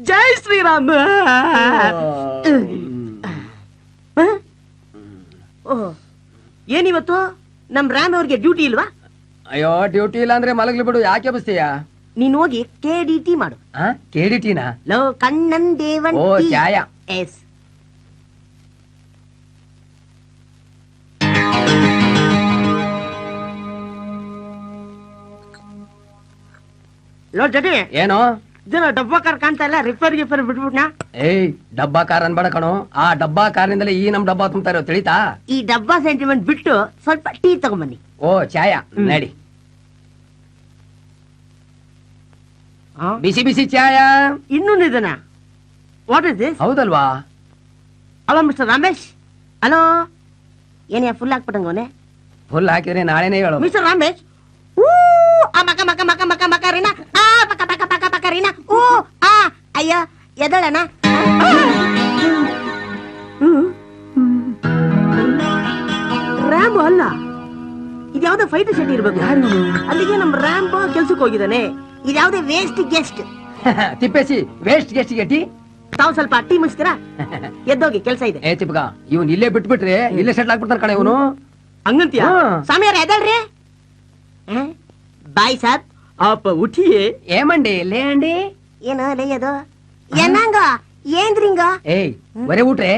ಜೈ ಶ್ರೀರಾಮ್. ಏನಿವತ್ತು ನಮ್ ರಾಮ್ ಅವ್ರಿಗೆ ಡ್ಯೂಟಿ ಇಲ್ವಾ? ಅಯ್ಯೋ ಡ್ಯೂಟಿ ಇಲ್ಲ ಅಂದ್ರೆ ಮಲಗ್ಲಿ ಬಿಡು, ಯಾಕೆ ಬಸ್ತೀಯ? ನೀನ್ ಹೋಗಿ KDT ಮಾಡು. KDTನಾ? ಲೋ ಕಣ್ಣನ್ ದೇವನ್. ಓ ಛಾಯ. ಎಸ್. ಲೋ ಜಡಿ ಏನೋ ಇದನ್ನ ಡಬ್ಬಾ ಕಾರ್ ಕಾಣ್ತಾ ಇಲ್ಲ, ರಿಪೇರ್ ಬಿಟ್ಬಿಟ್ನಾ? ಏಯ್ ಡಬ್ಬಾ ಕಾರ್ ಅನ್ಬೇಡ ಕಣೋ, ಆ ಡಬ್ಬಾ ಕಾರಿನಿಂದಲೇ ಈ ನಮ್ ಡಬ್ಬಾ ತುಂಬ್ತಾ ಇರೋ ತಿಳಿತಾ? ಈ ಡಬ್ಬಾ ಸೆಂಟಿಮೆಂಟ್ ಬಿಟ್ಟು ಸ್ವಲ್ಪ ಟೀ ತಗೊಂಬನ್ನಿ. ಓ ಛಾಯ ನಡಿ. ಬಿಸಿ ಬಿಸಿ ಛಾಯ. ಇನ್ನೊಂದು ಇದನ್ನ. What is this? ಹೌದಲ್ವಾ? Hello mister Ramesh. ಹಲೋ. ಏನೇ ಫುಲ್ ಹಾಕ್ಬಿಟ್ಟಂಗವನೆ? ಫುಲ್ ಹಾಕಿದ್ರೆ ನಾಳೆನೇ ಹೇಳು. ಮಿಸ್ಟರ್ ರಮೇಶ್. ಮಕ ಮಕ ಮಕ ಮಕ ಮಕ ರೀನಾ. ಪಕ ಪಕ ಪಕ ಪಕ ರೀನಾ. ಅಯ್ಯೋ ಎದಳಣ್ಣ. ರ್ಯಾಂಬೋ ಅಲ್ಲ, ಇದ್ಯಾವ್ದೋ ಫೈಟರ್ ಶೆಟ್ ಇರ್ಬೇಕು. ಅಲ್ಲಿಗೆ ನಮ್ ರ್ಯಾಂಬೋ ಕೆಲ್ಸಕ್ಕೆ ಹೋಗಿದ್ದಾನೆ. ಇದ್ಯಾವ್ದೇ ವೇಸ್ಟ್ ಗೆಸ್ಟ್. ತಿಪ್ಪೇಸಿ ವೇಸ್ಟ್ ಗೆಸ್ಟ್ ಗೆಟಿ. ತಾವು ಸ್ವಲ್ಪ ಟೀ ಮುಗಿಸ್ತೀರಾ? ಎದ್ದೋಗಿ ಕೆಲ್ಸ ಇದೆ. ಏ ತಿಪ್ಪಗ, ಇವನ್ ಇಲ್ಲೇ ಬಿಟ್ಬಿಟ್ರೆ ಇಲ್ಲೇ ಸೆಟ್ಲ್ ಆಗ್ಬಿಡ್ತಾರ ಕಣ ಇವನು. ಹಂಗಂತೀಯ? ಸ್ವಾಮಿಯಾರ ಎದಳ್ರಿ. ಬಾಯ್ ಸಾಬ್ ಆಪ ಉಠಿಯೇ. ಏಮಂಡಿ ಲೇ ಅಂಡಿ. ಏನೋ ಲೇಯದು ಏನಂಗ ಏನ್ರಿಂಗ? ಏಯ್ ಬರೇ ಊಟ್ರೆ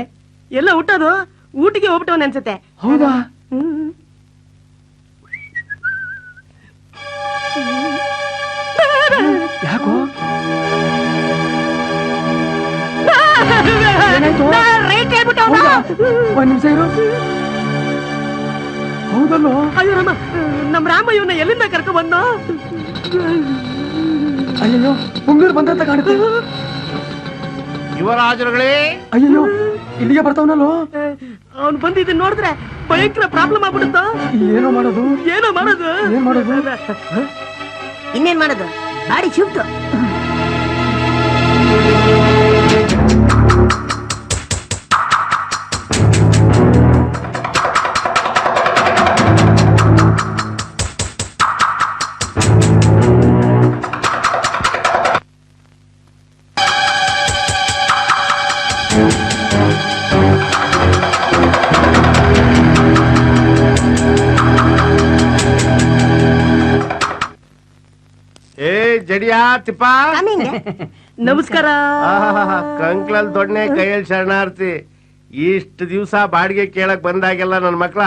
ಎಲ್ಲ ಊಟದು ಊಟಿಗೆ ಹೋಗ್ಬಿಟ್ಟವನ್ ಅನ್ಸುತ್ತೆ. ಹೌದಾ? ಯಾಕೋ ರೈಟ್ ಹೇಳ್ಬಿಟ್ಟವ. ಒಂದ್ ನಿಮಿಷ ಇರು. ಹೌದಲ್ಲೋ? ಅಯ್ಯೋ ರಾಮ, ನಮ್ ರಾಮ ಇವನ್ನ ಎಲ್ಲಿಂದ ಕರ್ಕೊ ಬಂದ? ಅಯ್ಯೋ ಮುಂಗೂರು ಬಂದಂತ ಕಾಣುತ್ತೆ. ಯುವರಾಜರುಗಳೇ. ಅಯ್ಯೋ ಇಲ್ಲಿಗೆ ಬರ್ತಾವನಲ್ಲೋ. ಅವ್ನು ಬಂದಿದ್ದು ನೋಡಿದ್ರೆ ಭಯಂಕರ ಪ್ರಾಬ್ಲಮ್ ಆಗ್ಬಿಡುತ್ತ. ಏನೋ ಮಾಡೋದು? ಏನೋ ಮಾಡೋದು? ಏನ್ ಮಾಡೋದು? ಇನ್ನೇನ್ ಮಾಡೋದು? ಗಾಡಿ ಶಿಫ್ಟ್. ಜಡಿಯಾ ತಿಪ್ಪ. ನಮಸ್ಕಾರ. ಕಂಕ್ಲಲ್ ದೊಡ್ಡನೆ ಕೈಯಲ್ಲಿ ಶರಣಾರ್ಥಿ. ಇಷ್ಟು ದಿವಸ ಬಾಡಿಗೆ ಕೇಳಕ್ ಬಂದಾಗೆಲ್ಲ ನನ್ ಮಕ್ಳ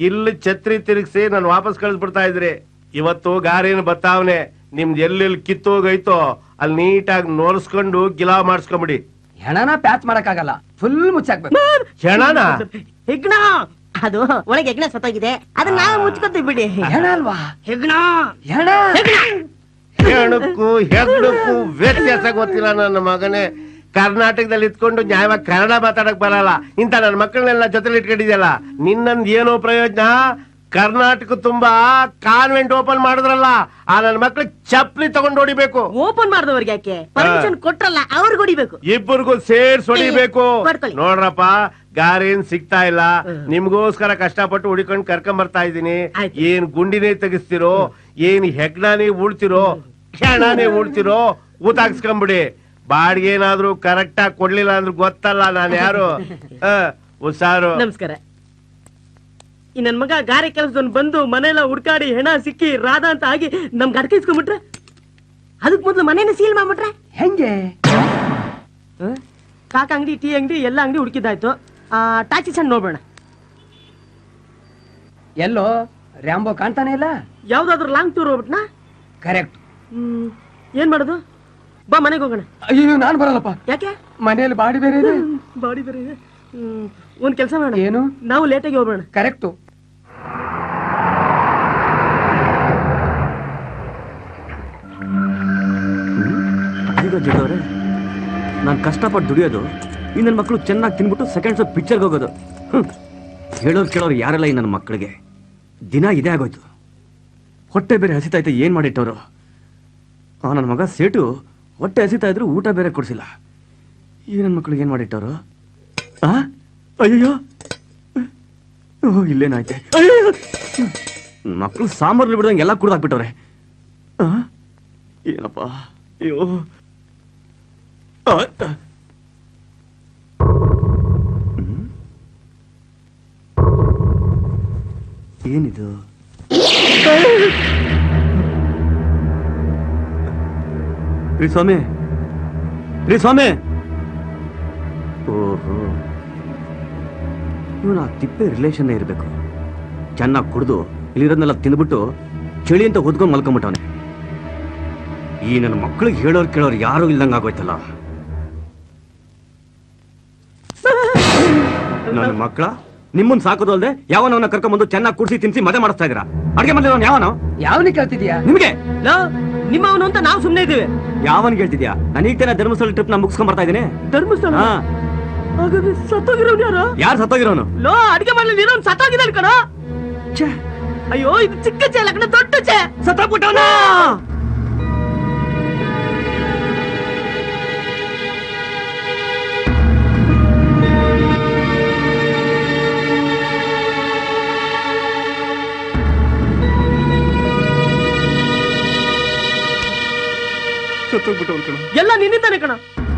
ಇಲ್ಲಿ ಛತ್ರಿ ತಿರುಗಿಸಿ ನನ್ ವಾಪಸ್ ಕಳಿಸ್ಬಿಡ್ತಾ ಇದ್ರಿ. ಇವತ್ತು ಗಾರಿನ ಬತ್ತಾವನೆ. ನಿಮ್ದು ಎಲ್ಲೆಲ್ಲಿ ಕಿತ್ತೋಗೈತೋ ಅಲ್ಲಿ ನೀಟಾಗಿ ನೋರ್ಸ್ಕೊಂಡು ಗಿಲಾವ್ ಮಾಡಿಸ್ಕೊಂಬಿಡಿ. ಹೆಣನ ಪ್ಯಾಚ್ ಮಾಡಕ್ಕಾಗಲ್ಲ, ಫುಲ್ ಮುಚ್ಚಾಕ್ಬೇಕು. ಹೆಣನ? ಹೆಗ್ಣ. ಅದು ಒಳಗೆ ಹೆಗ್ಣ ಸತ್ತೋಗಿದೆ, ಅದನ್ನ ನಾವು ಮುಚ್ಕೊತೀವಿ ಬಿಡಿ. ಹೆಣ ಅಲ್ವಾ? ಹೆಗ್ಣ. ಹೆಣ. ಹೆಣಕ್ಕೂ ಹೆಗ್ಣಕ್ಕೂ ವ್ಯತ್ಯಾಸ ಗೊತ್ತಿಲ್ಲ ನನ್ನ ಮಗನೇ. ಕರ್ನಾಟಕದಲ್ಲಿ ಇತ್ಕೊಂಡು ನ್ಯಾಯವಾಗಿ ಕನ್ನಡ ಮಾತಾಡಕ್ ಬರಲ್ಲ. ಇಂತ ನನ್ನ ಮಕ್ಕಳನ್ನೆಲ್ಲ ಜೊತೆಲಿ ಇಟ್ಕೊಂಡಿದ್ಯಲ್ಲ, ನಿನ್ನಂದ್ ಏನೋ ಪ್ರಯೋಜನ? ಕರ್ನಾಟಕ ತುಂಬಾ ಕಾನ್ವೆಂಟ್ ಓಪನ್ ಮಾಡಿದ್ರಲ್ಲ, ಆ ನನ್ನ ಮಕ್ಳು ಚಪ್ಲಿ ತಗೊಂಡು ಹೊಡಿಬೇಕು. ಓಪನ್ ಮಾಡಿದವ್ರಿಗೆ ಯಾಕೆ ಪರ್ಮಿಷನ್ ಕೊಟ್ರಲ್ಲ, ಅವ್ರಿಗೆ ಹೊಡಿಬೇಕು. ಇಬ್ಬರಿಗೂ ಸೇರ್ಸ್ ಹೊಡಿಬೇಕು. ನೋಡ್ರಪ್ಪ, ಗಾರೇನ್ ಸಿಗ್ತಾ ಇಲ್ಲ. ನಿಮ್ಗೋಸ್ಕರ ಕಷ್ಟಪಟ್ಟು ಹುಡಿಕೊಂಡು ಕರ್ಕೊಂಡ್ ಬರ್ತಾ ಇದೀನಿ. ಏನ್ ಗುಂಡಿನೇ ತೆಗಿಸ್ತಿರೋ, ಏನ್ ಹೆಗ್ನಾನೇ ಉಳ್ತಿರೋ, ಹೆಣಾನೇ ಉಳ್ತಿರೋ ಊತಾಕ್ಸ್ಕೊಂಬಿಡಿ. ಬಾಡಿಗೆ ಏನಾದ್ರು ಕರೆಕ್ಟ್ ಆಗಿ ಕೊಡ್ಲಿಲ್ಲ ಅಂದ್ರೆ ಗೊತ್ತಲ್ಲ ನಾನು ಯಾರು. ಹುಷಾರು. ನಮಸ್ಕಾರ. ಈ ನನ್ ಮಗ ಗಾರೆ ಕೆಲಸದವ್ನು ಬಂದು ಮನೆಯೆಲ್ಲ ಹುಡ್ಕಾಡಿ ಹೆಣ ಸಿಕ್ಕಿ ರಾಧಾ ಅಂತ ಆಗಿ ನಮ್ಗೆ ಅಡ್ಕಿಸ್ಕೊಂಡ್ಬಿಟ್ರೆ, ಅದಕ್ ಮೊದ್ಲು ಮನೇನ ಸೀಲ್ ಮಾಡ್ಬಿಟ್ರೆ ಹೆಂಗೆ? ಕಾಕ ಅಂಗಡಿ, ಟೀ ಅಂಗಡಿ ಎಲ್ಲ ಅಂಗಡಿ ಹುಡುಕಿದ್ದಾಯ್ತು. ಟಾಚಿ ಸಣ್ಣ ನೋಡೋಣ. ಎಲ್ಲೋ ರ್ಯಾಂಬೋ ಕಾಣ್ತಾನೆ ಇಲ್ಲ. ಯಾವ್ದಾದ್ರು ಲಾಂಗ್ ಟೂರ್ ಹೋಗ್ಬಿಟ್ನಾ? ಕರೆಕ್ಟ್. ಏನ್ ಮಾಡೋದು? ಬಾ ಮನೆಗೆ ಹೋಗೋಣ. ಅಯ್ಯೋ ನಾನ್ ಬರಲ್ಲಪ್ಪ. ಯಾಕೆ? ಮನೆಯಲ್ಲಿ ಬಾಡಿ ಬೇರೆ ಇದೆ. ಬಾಡಿ ಬೇರೆ ಇದೆ. ಒಂದ್ ಕೆಲಸ ಮಾಡೋಣ. ಏನು? ನಾವು ಲೇಟಾಗಿ ಹೋಗೋಣ. ಕರೆಕ್ಟು. ಈಗ ಜಡೋರೆ, ನಾನು ಕಷ್ಟಪಟ್ಟು ದುಡಿಯೋದು, ಈ ನನ್ನ ಮಕ್ಕಳು ಚೆನ್ನಾಗಿ ತಿನ್ಬಿಟ್ಟು ಸೆಕೆಂಡ್ ಶೋ ಪಿಕ್ಚರ್ಗೆ ಹೋಗೋದು. ಹೇಳೋರು ಯಾರೆಲ್ಲ ಈ ನನ್ನ ಮಕ್ಕಳಿಗೆ ದಿನ ಇದೇ ಆಗೋಯ್ತು. ಹೊಟ್ಟೆ ಬೇರೆ ಹಸಿತಾಯ್ತು, ಏನು ಮಾಡಿಟ್ಟವರು. ನನ್ನ ಮಗ ಸೇಟು ಹೊಟ್ಟೆ ಹಸಿತಾ ಇದ್ರು ಊಟ ಬೇರೆ ಕೊಡಿಸಿಲ್ಲ. ಈ ನನ್ನ ಮಕ್ಕಳಿಗೆ ಏನು ಮಾಡಿಟ್ಟವರು? ಅಯ್ಯೋ ಇಲ್ಲೇನಾಯ್ತೆ? ಮಕ್ಕಳು ಸಾಂಬಾರ್ಲಿ ಬಿಡ್ದಂಗೆ ಎಲ್ಲ ಕುಡ್ದಾಕ್ಬಿಟ್ಟವ್ರೆ. ಏನಪ್ಪ? ಅಯ್ಯೋ ಏನಿದು? ರೀ ಸ್ವಾಮಿ, ರೀ ಸ್ವಾಮಿ. ಓಹೋ, ಇವನು ಆ ತಿಪ್ಪೆ ರಿಲೇಷನ್ ಇರಬೇಕು. ಚೆನ್ನಾಗಿ ಕುಡಿದು ಇಲ್ಲಿರೋದನ್ನೆಲ್ಲ ತಿಂದ್ಬಿಟ್ಟು ಚಳಿ ಅಂತ ಹೊದ್ಕೊಂಡು ಮಲ್ಕೊಂಬಿಟ್ಟವನೆ. ಈ ನನ್ನ ಮಕ್ಕಳಿಗೆ ಹೇಳೋರು ಕೇಳೋರು ಯಾರು ಇಲ್ದಂಗ ಆಗೋಯ್ತಲ್ಲ. ನನ್ನ ಮಕ್ಕಳ ನಿಮ್ಮನ್ ಸಾಕೋದು ಅಲ್ದೆ ಯಾವನವನ್ನ ಕರ್ಕೊಂಡ್ಬಂದು ಚೆನ್ನಾಗಿ ಕುಡಿಸಿ ತಿನ್ಸಿ ಮದುವೆ ಮಾಡಿಸ್ತಾ ಇದೀರಾ. ಅಡ್ಗೆ ಮಾಡಿದವನು ಯಾವನು? ಯಾವನಿಗೆ ಕೇಳ್ತಿದ್ಯಾ? ನಿಮ್ಗೆ ನಿಮ್ಮವನು ಅಂತ ನಾವು ಸುಮ್ಮನೆ ಇದ್ದೀವಿ. ಯಾವನ್ ಹೇಳ್ತಿದ್ಯಾ? ನಾನು ಈಗ ಧರ್ಮಸ್ಥಳ ಟ್ರಿಪ್ ನ ಮುಗಿಸ್ಕೊಂಡ್ ಬರ್ತಾ ಇದ್ದೀನಿ. ಧರ್ಮಸ್ಥಳ? ಹಾಗಾದ್ರೆ ಸತ್ತೋಗಿರೋನು ಯಾರು? ಯಾರು ಸತ್ತೋಗಿರೋನು? ಲೋ, ಅಡಿಗೆ ಮಾಡಲಿ ನೀನು ಸತ್ತೋಗಿದ್ದಾನೆ ಕಣ. ಅಯ್ಯೋ, ಇದು ಚಿಕ್ಕ ಚೇ ಅಲ್ಲ ಕಣ, ದೊಡ್ಡ ಚೇ. ಸತ್ತೋಗ್ಬಿಟ್ಟವನ. ಎಲ್ಲ ನಿನ್ನಿಂದಾನೆ ಕಣ.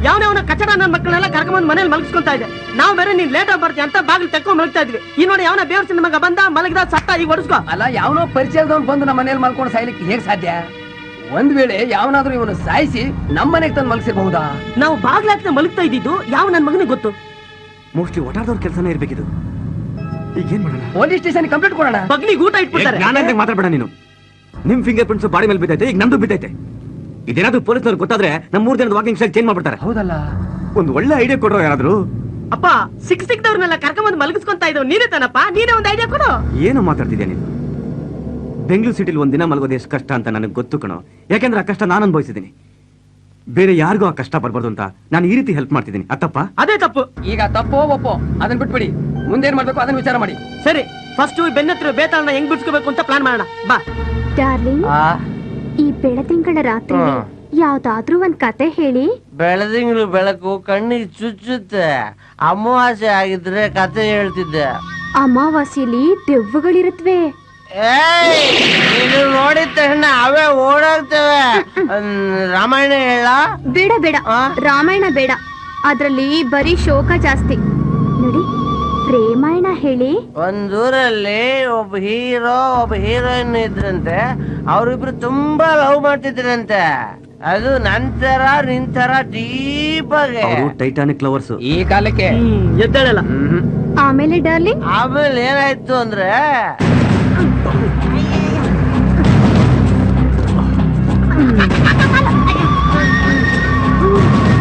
ಯಾವನ ಕಚಡ ನನ್ನ ಮಕ್ಕಳನ್ನೆಲ್ಲ ಕರ್ಕೊಂಡ್ ಮನೇಲಿ ಮಲಗಿಸ್ಕೊಂತಾ ಇದೆ. ನಾವು ಬೇರೆ ನೀನ್ ಲೇಟ್ ಆಗಿ ಬರ್ತೀಯ ಅಂತ ಬಾಗಿಲು ತೆಕ್ಕೊಂಡ್ ಮಲಗ್ತಾ ಇದ್ವಿ. ಈ ನೋಡಿ ಯಾವನ ಬೇವರ್ಸಿನ ಮಗ ಬಂದ ಮಲಗಿದ ಸತ್ತ. ಈಗ ಹೊಡ್ಸ್ಕೋ. ಅಲ್ಲ, ಯಾವನೋ ಪರಿಚಯದವನ್ ಬಂದು ನಮ್ಮ ಮನೇಲಿ ಮಲ್ಕೊಂಡು ಸಾಯ್ಲಿಕ್ಕೆ ಹೇಗ್ ಸಾಧ್ಯ? ಒಂದ್ ವೇಳೆ ಯಾವನಾದ್ರೂ ಇವನು ಸಾಯಿಸಿ ನಮ್ಮ ಮನೆಗೆ ತಂದು ಮಲಗಿಸಿರಬಹುದಾ? ನಾವು ಬಾಗ್ಲಾಕ್ತ ಮಲಗ್ತಾ ಇದ್ದಿದ್ದು ಯಾವ ನನ್ ಮಗನಿಗೆ ಗೊತ್ತು? ಮೋಸ್ಟ್ಲಿ ಒಟಾರ್ದವ್ರ ಕೆಲಸನೇ ಇರ್ಬೇಕಿದು. ಈಗ ಏನ್ ಮಾಡೋಣ? ಪೊಲೀಸ್ ಸ್ಟೇಷನ್ ಕಂಪ್ಲೇಂಟ್ ಕೊಡೋಣ. ಬಗ್ಲಿಗೆ ಊಟ ಇಟ್ಬಿಡ್ತಾರೆ. ನಾನಂತ ಮಾತಾಡ್ಬೇಡ ನೀನು. ನಿಮ್ ಫಿಂಗರ್ ಪ್ರಿಂಟ್ಸ್ ಬಾಡಿ ಮೇಲೆ ಬಿದ್ದೈತೆ, ಈಗ ನಮ್ದು ಬಿದ್ದೈತೆ. ಇದೇನಾದ್ರೂ ಪೊಲೀಸ್ನವ್ರಿಗೆ ಗೊತ್ತಾದ್ರೆ ನಮ್ಮ 3 ದಿನದ ವಾಕಿಂಗ್ ಸ್ಟೈಲ್ ಚೇಂಜ್ ಮಾಡ್ಬಿಡ್ತಾರೆ. ಹೌದಲ್ಲ, ಒಂದು ಒಳ್ಳೆ ಐಡಿಯಾ ಕೊಡ್ರೋ ಯಾರಾದ್ರೂ. ಅಪ್ಪ, ಸಿಕ್ದವ್ರನ್ನೆಲ್ಲ ಕರ್ಕೊಂಡ್ ಮಲಗಿಸ್ಕೊಂತಾ ಇದ್ದವ್ ನೀನೇ ತಾನಪ್ಪ. ನೀನೇ ಒಂದು ಐಡಿಯಾ ಕೊಡು. ಏನು ಮಾತಾಡ್ತಿದ್ಯಾ ನೀನು? ಬೆಂಗಳೂರು ಸಿಟಿಲಿ ಒಂದಿನ ಮಲಗೋದು ಎಷ್ಟು ಕಷ್ಟ ಅಂತ ನನಗೆ ಗೊತ್ತು ಕಣೋ. ಯಾಕೆಂದ್ರೆ ಆ ಕಷ್ಟ ನಾನು ಅನುಭವಿಸಿದ್ದೀನಿ. ಬೇರೆ ಯಾರಿಗೂ ಆ ಕಷ್ಟ ಬರ್ಬಾರ್ದು ಅಂತ ನಾನು ಈ ರೀತಿ ಹೆಲ್ಪ್ ಮಾಡ್ತಿದ್ದೀನಿ. ತಪ್ಪ? ಅದೇ ತಪ್ಪು. ಈಗ ತಪ್ಪೋ ಒಪ್ಪೋ ಅದನ್ನ ಬಿಟ್ಬಿಡಿ. ಮುಂದೇನ್ ಮಾಡ್ಬೇಕು ಅದನ್ನ ವಿಚಾರ ಮಾಡಿ. ಸರಿ, ಫಸ್ಟ್ ಬೆನ್ನತ್ರ ಬೇತಾಳನ್ನ ಹೆಂಗ್ ಬಿಡ್ಸ್ಕೋಬೇಕು ಅಂತ ಪ್ಲಾನ್ ಮಾಡೋಣ. ಬಾ ಡಾರ್ಲಿಂಗ್, ಈ ಬೆಳದಿಂಗಳ ರಾತ್ರಿ ಯಾವ್ದಾದ್ರೂ ಒಂದ್ ಕತೆ ಹೇಳಿ. ಬೆಳದಿಂಗಳು ಬೆಳಕು ಕಣ್ಣಿಗೆ ಚುಚ್ಚುತ್ತೆ. ಅಮಾವಾಸ್ಯೆ ಆಗಿದ್ರೆ ಕತೆ ಹೇಳ್ತಿದ್ದೆ. ಅಮಾವಾಸ್ಯಲಿ ದೆವ್ವಗಳಿರುತ್ತವೆ. ನೀನು ನೋಡಿದ ತಕ್ಷಣ ಅವೇ ಓಡೋಗ್ತವೆ. ರಾಮಾಯಣ ಹೇಳ? ಬೇಡ ಬೇಡ, ರಾಮಾಯಣ ಬೇಡ. ಅದ್ರಲ್ಲಿ ಬರೀ ಶೋಕ ಜಾಸ್ತಿ. ನೋಡಿ, ಪ್ರೇಮಾಯಣ ಹೇಳಿ. ಒಂದೂರಲ್ಲಿ ಒಬ್ಬ ಹೀರೋ ಒಬ್ಬ ಹೀರೋಯಿನ್ ಇದ್ರಂತೆ. ಅವ್ರಿಬ್ರು ತುಂಬಾ ಲವ್ ಮಾಡ್ತಿದ್ರಂತೆ. ಅದು ನಂತರ ನಿಂತರ ಡೀಪ್ ಆಗಿ. Titanic lovers. ಈ ಕಾಲಕ್ಕೆ ಎದ್ದೇಳಲ್ಲ. ಆಮೇಲೆ ಡಾರ್ಲಿಂಗ್, ಆಮೇಲೆ ಏನಾಯ್ತು ಅಂದ್ರೆ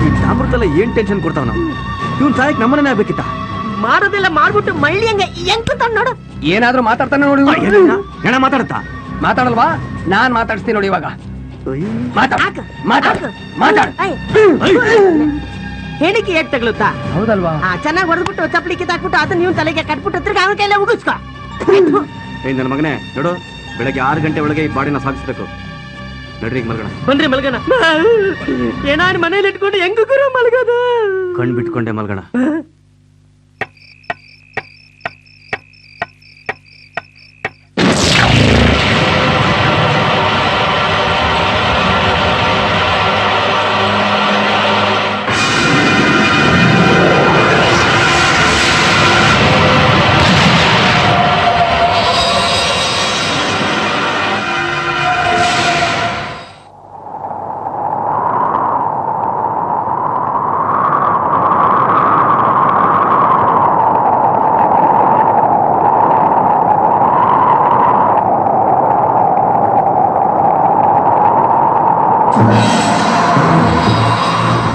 ಈ ತಾಮ್ರತಲ್ಲ ಏನ್ ಟೆನ್ಷನ್ ಕೊಡ್ತಾವ ನಾವು. ಇವ್ನ್ ಸಾಯಕ್ ನಮ್ಮನೇ ಆಗ್ಬೇಕಿತ್ತ. ಮಾಡೋದೆಲ್ಲ ಮಾಡ್ಬಿಟ್ಟು ಮಳ್ಳಿ ಹಂಗ ಹೆಂಗ್ ನೋಡು. ಏನಾದ್ರೂ ಮಾತಾಡ್ತಾನೆ ನೋಡಿ. ಹೆಣ ಮಾತಾಡುತ್ತಾ? ಮಾತಾಡಲ್ವಾ? ನಾನ್ ಮಾತಾಡ್ಸ್ತೀನಿ ನೋಡಿ. ಇವಾಗ ಮಾತಾಡ್ ಮಾತಾಡ್ ಮಾತಾಡ್. ಹೇಳಿಕೆ ಹೇಗ್ ತಗಲುತ್ತಾ? ಹೌದಲ್ವಾ? ಚೆನ್ನಾಗಿ ಹೊಡೆದ್ಬಿಟ್ಟು ಚಪ್ಪಲಿ ಕಿತ್ತಾಕ್ಬಿಟ್ಟು ಅದನ್ನ ನೀವು ತಲೆಗೆ ಕಟ್ಬಿಟ್ಟು ಹತ್ರ ಅವನ ಕೈಲೇ ಉಗಿಸ್ಕೊ. ನನ್ನ ಮಗನೇ ನೋಡು, ಬೆಳಗ್ಗೆ 6 ಗಂಟೆ ಒಳಗೆ ಈ ಬಾಡಿನ ಸಾಗಿಸ್ಬೇಕು. ನಡ್ರಿ ಮಲ್ಗೋಣ. ಬನ್ರಿ ಮಲ್ಗಣ. ಏನಾರು ಮನೇಲಿ ಇಟ್ಕೊಂಡು ಹೆಂಗ ಗುರು ಮಲ್ಗೋದು? ಕಣ್ ಬಿಟ್ಕೊಂಡೆ ಮಲ್ಗೋಣ.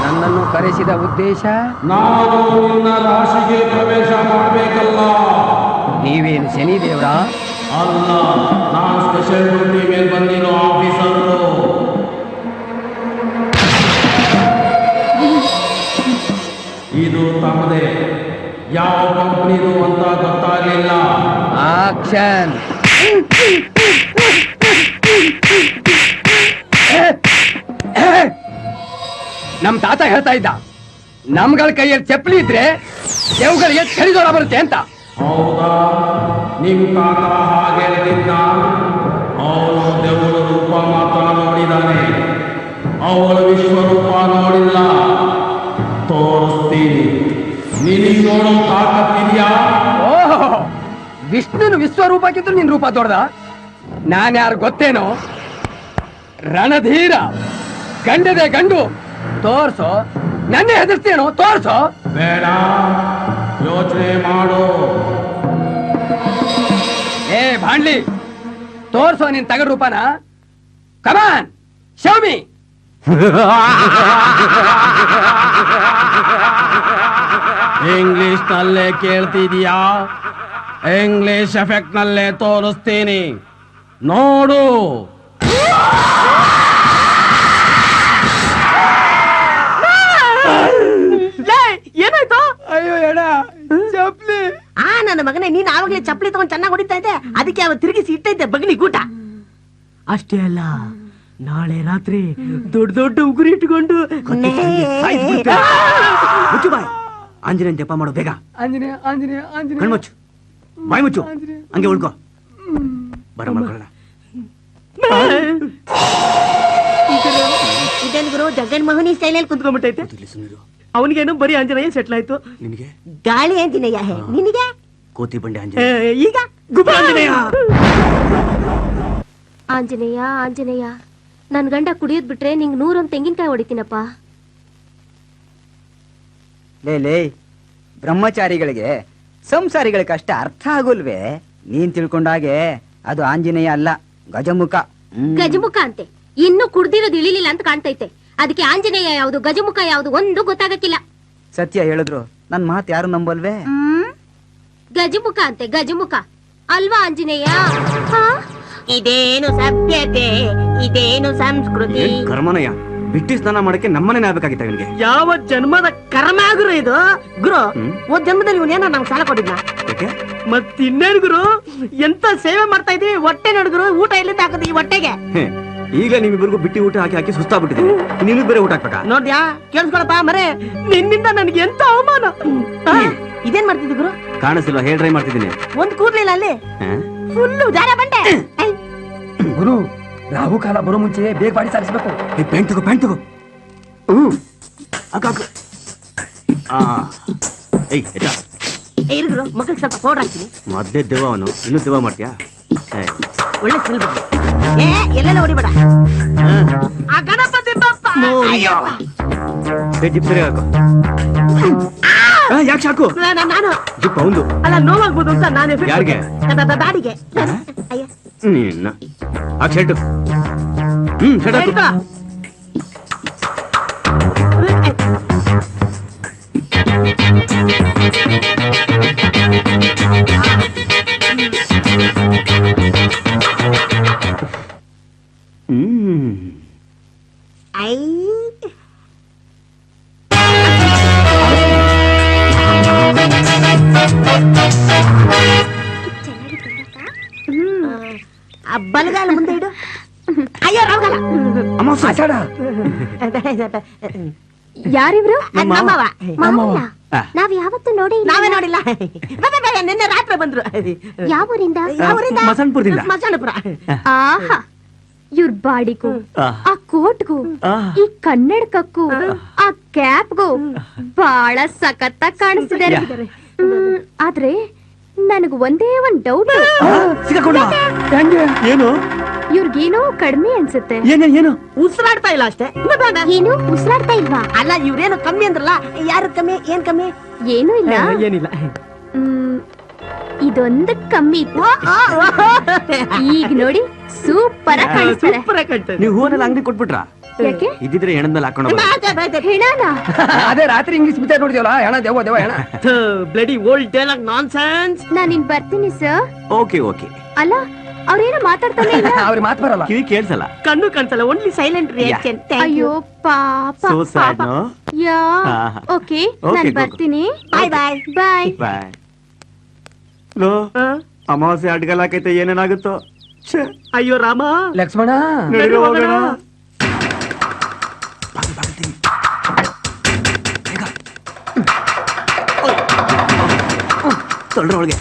ನನ್ನನ್ನು ಕರೆಸಿದ ಉದ್ದೇಶ ನಾನು ನಿನ್ನ ರಾಶಿಗೆ ಪ್ರವೇಶ ಮಾಡಬೇಕಲ್ಲ. ನೀವೇನು ಶನಿ ದೇವ್ರ? ಅಲ್ಲ, ನಾನು ಸ್ಪೆಷಲ್ ಡ್ಯೂಟಿ ಮೇಲೆ ಬಂದಿರೋ ಆಫೀಸರು. ಇದು ತಮ್ಮದೇ. ಯಾವ ಕಂಪನಿದು ಅಂತ ಗೊತ್ತಾಗಲಿಲ್ಲ. ಆಕ್ಷನ್. ನಮ್ ತಾತ ಹೇಳ್ತಾ ಇದ್ದ, ನಮ್ಗಳ ಕೈಯಲ್ಲಿ ಚಪ್ಪಲಿ ಇದ್ರೆ ದೇವ್ಗಳಿಗೆ ಕರಿದೋರ ಬರುತ್ತೆ ಅಂತ. ಹೌದಾ? ನಿಮ್ ತಾತ ಹಾಗೆ ಹೇಳ್ತಿದ್ದ. ಅವನು ದೇವರ ರೂಪ ಮಾತ್ರ ನೋಡಿದ್ದಾನೆ, ಅವಳ ವಿಶ್ವರೂಪ ನೋಡಿಲ್ಲ. ತೋರಿಸ್ತೀನಿ. ನಿನಗೆ ನೋಡೋ ತಾಕತ್ತಿದ್ಯಾ? ಓಹೋ, ವಿಷ್ಣುನ ವಿಶ್ವರೂಪಕ್ಕಿಂತ ನಿನ್ ರೂಪ ದೊಡ್ಡದ? ನಾನ್ ಯಾರು ಗೊತ್ತೇನೋ? ರಣಧೀರ, ಗಂಡದೆ ಗಂಡು. ತೋರ್ಸೋ, ನನ್ನೇ ಹೆದರ್ಸ್ತೇನೋ? ತೋರ್ಸೋ. ಬೇಡ, ಯೋಚನೆ ಮಾಡು. ಏ ಭಾಂಡ್ಲಿ, ತೋರ್ಸೋ ನಿನ್ ತಗಡ್ ರೂಪನ. ಕಮಾನ್, ಶೋ ಮೀ. ಇಂಗ್ಲಿಷ್ ನಲ್ಲೇ ಕೇಳ್ತಿದ್ಯಾ? ಇಂಗ್ಲಿಷ್ ಎಫೆಕ್ಟ್ ನಲ್ಲೇ ತೋರಿಸ್ತೀನಿ, ನೋಡು. ಏನಾಯ್ತು? ಅಯ್ಯೋ ಎಡ ಚಪ್ಲಿ. ನನ್ನ ಮಗನೇ, ನೀನ್ ಆವಾಗ್ಲೇ ಚಪ್ಪಲಿ ತಗೊಂಡ್ ಚೆನ್ನಾಗಿ ಹೊಡಿತಾ ಇದ್ದೆ, ಅದಕ್ಕೆ ಅವ ತಿರುಗಿಸಿ ಇಟ್ಟೈತೆ ಬಗಲಿ ಗೂಟ. ಅಷ್ಟೇ ಅಲ್ಲ, ನಾಳೆ ರಾತ್ರಿ ದೊಡ್ಡ ದೊಡ್ಡ ಉಗುರು ಇಟ್ಕೊಂಡು ಮುಚ್ಚು ಬಾಯ್. ಆಂಜನೇಯನ್ ಜಪ ಮಾಡೋ ಬೇಗ. ಆಂಜನೇಯ ಆಂಜನೇಯ ಆಂಜನೇಯ. ಕಣ್ಮುಚ್ಚು, ಬಾಯ್ ಮುಚ್ಚು, ಹಂಗೆ ಉಳ್ಕೋ. ಬರ ಮಾಡ್ಕೊಳ್ಳೋಣ. ಇದೇನ್ ಗುರು, ಜಗನ್ ಮೋಹನಿ ಸ್ಟೈಲಲ್ಲಿ ಕುಂತ್ಕೊಂಡ್ಬಿಟ್ಟೈತೆ. ಅವನಿಗೇನು ಬರೀ ಆಂಜನೇಯ ಸೆಟ್ಲ್ ಆಯ್ತು. ನಿನಗೆ ಗಾಳಿ ಆಂಜನೇಯ, ನಿನಗೆ ಕೋತಿ ಬಂಡೆ ಆಂಜನೇಯ. ಈಗ ಗುಬ್ಬ ಆಂಜನೇಯ. ಆಂಜನೇಯ ಆಂಜನೇಯ, ನನ್ ಗಂಡ ಕುಡಿಯೋದ್ ಬಿಟ್ರೆ ನಿಂಗ್ 100 ತೆಂಗಿನಕಾಯಿ ಹೊಡಿತೀನಪ್ಪ. ಲೇ ಬ್ರಹ್ಮಚಾರಿಗಳಿಗೆ ಸಂಸಾರಿಗಳ ಕಷ್ಟ ಅರ್ಥ ಆಗೋಲ್ವೇ? ನೀನ್ ತಿಳ್ಕೊಂಡಾಗೆ ಅದು ಆಂಜನೇಯ ಅಲ್ಲ, ಗಜಮುಖ. ಗಜಮುಖ ಅಂತೆ, ಇನ್ನು ಕುಡ್ದಿರೋದು ಇಳಿಲಿಲ್ಲ ಅಂತ ಕಾಣ್ತೈತೆ. ಅದಕ್ಕೆ ಆಂಜನೇಯ ಯಾವುದು ಗಜಮುಖ ಯಾವುದು ಒಂದು ಗೊತ್ತಾಗಕ್ಕಿಲ್ಲ. ಸತ್ಯ ಹೇಳಿದ್ರು ನನ್ ಮಾತು ಯಾರು ನಂಬಲ್ವೇ? ಗಜಮುಖ ಅಂತೆ, ಗಜಮುಖ ಅಲ್ವಾ ಆಂಜನೇಯ? ಇದೇನು ಸಭ್ಯತೆ, ಇದೇನು ಸಂಸ್ಕೃತಿ. ಏನ್ ಕರ್ಮನಯ್ಯ, ಬಿಟ್ಟಿ ಸ್ನಾನ ಮಾಡಕ್ಕೆ ನಮ್ಮನೆ ಆಗ್ಬೇಕಾಗಿತ್ತ ಇವನಿಗೆ? ಯಾವ ಜನ್ಮದ ಕರ್ಮ ಗುರು ಇದು? ಗುರು, ಒಂದ್ ಜನ್ಮದಲ್ಲಿ ಇವನೇನ ನಮ್ಗೆ ಸಾಲ ಕೊಟ್ಟಿದ್ನ? ಯಾಕೆ? ಮತ್ತಿನ್ನೇನು ಗುರು, ಎಂತ ಸೇವೆ ಮಾಡ್ತಾ ಇದೀವಿ. ಹೊಟ್ಟೆ ನೋಡಿದ್ರು ಊಟ ಎಲ್ಲಿಂದ ಹಾಕೋದು ಈ ಹೊಟ್ಟೆಗೆ? ಈಗ ನಿಮ್ಮಿಬ್ಬರಿಗೂ ಬಿಟ್ಟಿ ಊಟ ಹಾಕಿ ಹಾಕಿ ಸುಸ್ತಾಗ್ಬಿಟ್ಟಿದ್ದೀನಿ. ನಿನಗೆ ಬೇರೆ ಊಟ ಹಾಕ್ಬೇಕಾ? ನೋಡ್ಯಾ, ಕೇಳಿಸ್ಕೊಳಪ್ಪ ಮರೆ, ನಿನ್ನಿಂದ ನನಗೆ ಎಂತ ಅವಮಾನ. ಇದೇನ್ ಮಾಡ್ತಿದ್ದಿ ಗುರು? ಕಾಣಿಸಿಲ್ವಾ? ಹೇರ್ ಡ್ರೈ ಮಾಡ್ತಿದ್ದೀನಿ. ಒಂದ್ ಕೂದ್ಲಿಲ್ಲ ಅಲ್ಲಿ, ಫುಲ್ಲು ಜಾರ ಬಂಡೆ. ಗುರು, ರಾಹು ಕಾಲ ಬರೋ ಮುಂಚೆ ಬೇಗ ಬಾಡಿ ಸಾರಿಸ್ಬೇಕು. ಪ್ಯಾಂಟ್ ತಗೋ, ಪ್ಯಾಂಟ್ ತಗೋ. ಹಾಕು. ಏಯ್ ಎದ್ದ. ಇರು ಗುರು, ಮಕ್ಕಳಿಗೆ ಸ್ವಲ್ಪ ಪೌಡರ್ ಹಾಕ್ತೀನಿ. ಮೊದ್ಲೇ ದೆವ್ವ ಅವನು, ಇನ್ನೂ ದೆವ್ವ ಮಾಡ್ತೀಯಾ? ಒಳ್ಳೆ ಸ್ಮೆಲ್ ಬರ್ತದೆ. ಎಲ್ಲೆಲ್ಲ ಹೊಡಿಬೇಡ. ಆ ಗಣಪತಿ ಬಪ್ಪ. ಅಯ್ಯೋ. ಜಿಪ್ ಸರಿ ಹಾಕು. ಯಾಕೆ ಸಾಕು? ನಾನು ಜಿಪ್ ಅವಂದು. ಅಲ್ಲ, ನೋವಾಗ್ಬೋದು ಅಂತ ನಾನೇ. ಯಾರಿಗೆ? ದಾಡಿಗೆ. ಅಯ್ಯ, ನಿನ್ನ ಆ ಶರ್ಟು. ಶರ್ಟ್ ಹಾಕು. ಹಿಡ್ಕೊ. ಐ ಆ ಬಲಗಾಲ ಮುಂದೆ ಇಡು. ಅಯ್ಯೋ, ರಾವ್ಗಾಲ. ಆಷಾಢ. ಯಾರಿವ್ರು? ನಮ್ಮವ. ಮಾವಯ್ಯ, ನಾವ್ ಯಾವತ್ತೂ ನೋಡಿ ನಾವೇ ನೋಡಿಲ್ಲ. ನಿನ್ನೆ ರಾತ್ರಿ ಬಂದ್ರು. ಯಾವೂರಿಂದ? ಮಸಣ್ಪುರದಿಂದ. ಮಸಾಣಪುರ. ಆಹಾ, ಇವ್ರ ಬಾಡಿಗೂ ಆ ಕೋಟ್ಗೂ ಈ ಕನ್ನಡಕಕ್ಕೂ ಆ ಕ್ಯಾಪ್ಗೂ ಬಹಳ ಸಖತ್ತಾಗಿ ಕಾಣಿಸ್ತಿದ್ದಾರೆ. ಆದ್ರೆ ನನಗ್ ಒಂದೇ ಒಂದ್ ಡೌಟ್. ಏನು? ಇವ್ರಿಗೇನೋ ಕಡಿಮೆ ಅನ್ಸುತ್ತೆ. ಏನು? ಉಸಿರಾಡ್ತಾ ಇಲ್ಲ ಅಷ್ಟೇ. ಏನು ಉಸಿರಾಡ್ತಾ ಇಲ್ವಾ? ಅಲ್ಲ, ಇವ್ರೇನು ಕಮ್ಮಿ ಅಂದ್ರಲ್ಲ. ಯಾರು ಕಮ್ಮಿ? ಏನ್ ಕಮ್ಮಿ? ಏನೂ ಇಲ್ಲ. ಏನಿಲ್ಲ. ಇದೊಂದು ಕಮ್ಮಿ ಇತ್ತು. ಈಗ ನೋಡಿ, ಸೂಪರ್ ಆಗಿ ಕಾಣಿಸ್ತಾರೆ. ಸೂಪರ್ ಆಗಿ ಕಾಣ್ತದೆ. ನೀವು ಹೂವನ್ನೆಲ್ಲ ಅಂಗಡಿ ಕೊಟ್ಬಿಟ್ರ? ಯಾಕೆ? ಇದ್ದಿದ್ರೆ ಹೆಣದ ಮೇಲೆ ಹಾಕೊಂಡು ಹೆಣಾನ? ಅದೇ ರಾತ್ರಿ ಇಂಗ್ಲಿಷ್ ಪಿಕ್ಚರ್ ನೋಡಿದ್ಯವಲ್ಲ, ಹೆಣ ದೆವ್ವ ದೆವ್ವ ಹೆಣ. Bloody old dialogue nonsense. ನಾನಿನ್ ಬರ್ತೀನಿ ಸರ್. ಓಕೆ. ಅಲ್ಲ, ಅವ್ರೇನೋ ಮಾತಾಡ್ತಾನೆ ಇಲ್ಲ. ಅವ್ರಿಗೆ ಮಾತು ಬರಲ್ಲ. ಕಿವಿ ಕೇಳಿಸಲ್ಲ. ಕಣ್ಣು ಕಾಣಿಸಲ್ಲ, ಓನ್ಲಿ ಸೈಲೆಂಟ್ ರಿಯಾಕ್ಷನ್. ಅಯ್ಯೋ ಪಾಪ. So sad, no? ಯಾ. ಆಹಾ. ಓಕೆ, Okay, ನಾನು go. ಬರ್ತೀನಿ. ಬಾಯ್ ಬಾಯ್. ಬಾಯ್. ಬಾಯ್. ಅಮಾವಾಸ್ಯೆ ಅಡ್ಗಲ್ ಹಾಕೈತೆ, ಏನೇನಾಗುತ್ತೋ. ಅಯ್ಯೋ ರಾಮ. ಲಕ್ಷ್ಮಣ, ನಡೀರಿ ಹೋಗೋಣ. ತೊಳ್ರ ಒಳಗೆ.